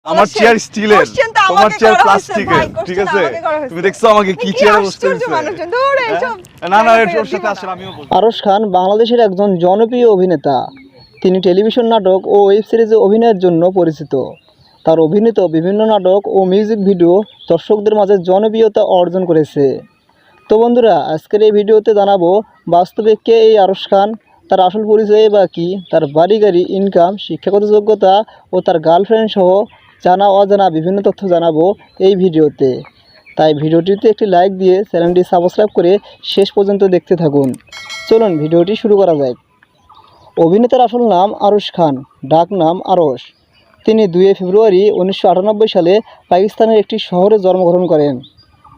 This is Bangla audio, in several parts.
আমার চেয়ার স্টিলের, তোমার চেয়ার প্লাস্টিকের, ঠিক আছে? তুমি দেখছো আমাকে কি চেয়ারে বসতে দিছে? না না, এর সাথে আসলে আমিও বলবো। আরশ খান বাংলাদেশের একজন জনপ্রিয় অভিনেতা। তিনি টেলিভিশন নাটক ও ওয়েব সিরিজে অভিনয়ের জন্য পরিচিত। তার অভিনীত বিভিন্ন নাটক ও মিউজিক ভিডিও দর্শকদের মাঝে জনপ্রিয়তা অর্জন করেছে। তো বন্ধুরা, আজকের এই ভিডিওতে জানাবো বাস্তবে কে এই আরশ খান, তার আসল পরিচয় বা কী, তার বাড়ি গাড়ি, ইনকাম, শিক্ষাগত যোগ্যতা ও তার গার্লফ্রেন্ড সহ জানা অজানা বিভিন্ন তথ্য জানাবো এই ভিডিওতে। তাই ভিডিওটিতে একটি লাইক দিয়ে চ্যানেলটি সাবস্ক্রাইব করে শেষ পর্যন্ত দেখতে থাকুন। চলুন ভিডিওটি শুরু করা যাক। অভিনেতার আসল নাম আরশ খান, ডাক নাম আরশ। তিনি 2 ফেব্রুয়ারি 1998 সালে পাকিস্তানের একটি শহরে জন্মগ্রহণ করেন।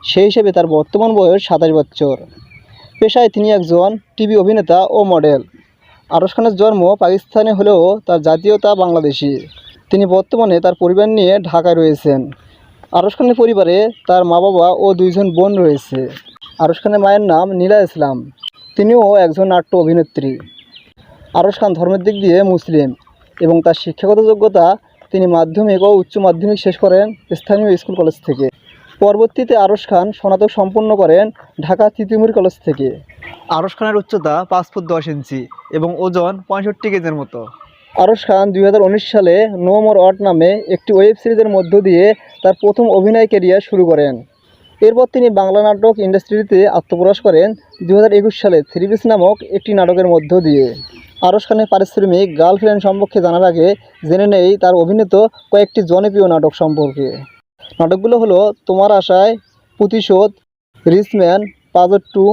সেই হিসেবে তার বর্তমান বয়স 27 বছর। পেশায় তিনি একজন টিভি অভিনেতা ও মডেল। আরশ খানের জন্ম পাকিস্তানে হলেও তার জাতীয়তা বাংলাদেশি। তিনি বর্তমানে তার পরিবার নিয়ে ঢাকায় রয়েছেন। আরশ খানের পরিবারে তার মা বাবা ও 2 জন বোন রয়েছে। আরশ খানের মায়ের নাম নীলা ইসলাম। তিনিও একজন নাট্য অভিনেত্রী। আরশ খান ধর্মের দিক দিয়ে মুসলিম এবং তার শিক্ষাগত যোগ্যতা তিনি মাধ্যমিক ও উচ্চ মাধ্যমিক শেষ করেন স্থানীয় স্কুল কলেজ থেকে। পরবর্তীতে আরশ খান স্নাতক সম্পন্ন করেন ঢাকা তিতুমির কলেজ থেকে। আরশ খানের উচ্চতা 5 ফুট 10 ইঞ্চি এবং ওজন 65 কেজির মতো। আরশ খান 2019 সালে নো মোর ওয়াট নামে একটি ওয়েব সিরিজের মধ্য দিয়ে তার প্রথম অভিনয় ক্যারিয়ার শুরু করেন। এরপর তিনি বাংলা নাটক ইন্ডাস্ট্রিতে আত্মপ্রকাশ করেন 2021 সালে 3 পিস নামক একটি নাটকের মধ্য দিয়ে। আরশ খানের পারিশ্রমিক গার্লফ্রেন্ড সম্পর্কে জানার আগে জেনে নেই তার অভিনীত কয়েকটি জনপ্রিয় নাটক সম্পর্কে। নাটকগুলো হলো তোমার আশায়, প্রতিশোধ, রিচম্যান, পাজর 2,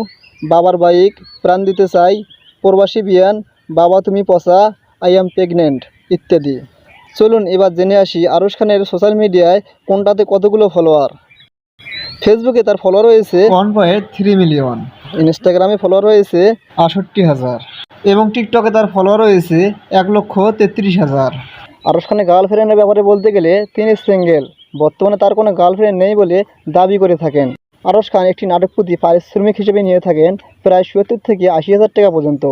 বাবার বাইক, প্রাণ দিতে চাই, প্রবাসী বিয়ান, বাবা তুমি পচা, আই অ্যাম প্রেগনেন্ট ইত্যাদি। চলুন এবার জেনে আসি আরশ খানের সোশ্যাল মিডিয়ায় কোনটাতে কতগুলো ফলোয়ার। ফেসবুকে তার ফলোয়ার রয়েছে 1.3 মিলিয়ন, ইনস্টাগ্রামে ফলোয়ার রয়েছে 68,000 এবং টিকটকে তার ফলোয়ার রয়েছে 1,33,000। আরশ খানের গার্লফ্রেন্ডের ব্যাপারে বলতে গেলে তিনি সিঙ্গেল। বর্তমানে তার কোনো গার্লফ্রেন্ড নেই বলে দাবি করে থাকেন। আরশ খান একটি নাটক প্রতি পারিশ্রমিক হিসেবে নিয়ে থাকেন প্রায় ৭০ থেকে ৮০,000 টাকা পর্যন্ত।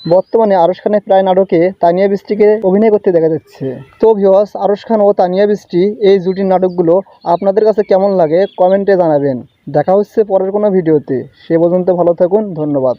বর্তমানে আরশ খানের প্রায় নাটকে তানিয়া বৃষ্টিকে অভিনয় করতে দেখা যাচ্ছে। তো ভিউয়ার্স, আরশ খান ও তানিয়া বৃষ্টি এই জুটির নাটকগুলো আপনাদের কাছে কেমন লাগে কমেন্টে জানাবেন। দেখা হচ্ছে পরের কোনো ভিডিওতে। সে পর্যন্ত ভালো থাকুন, ধন্যবাদ।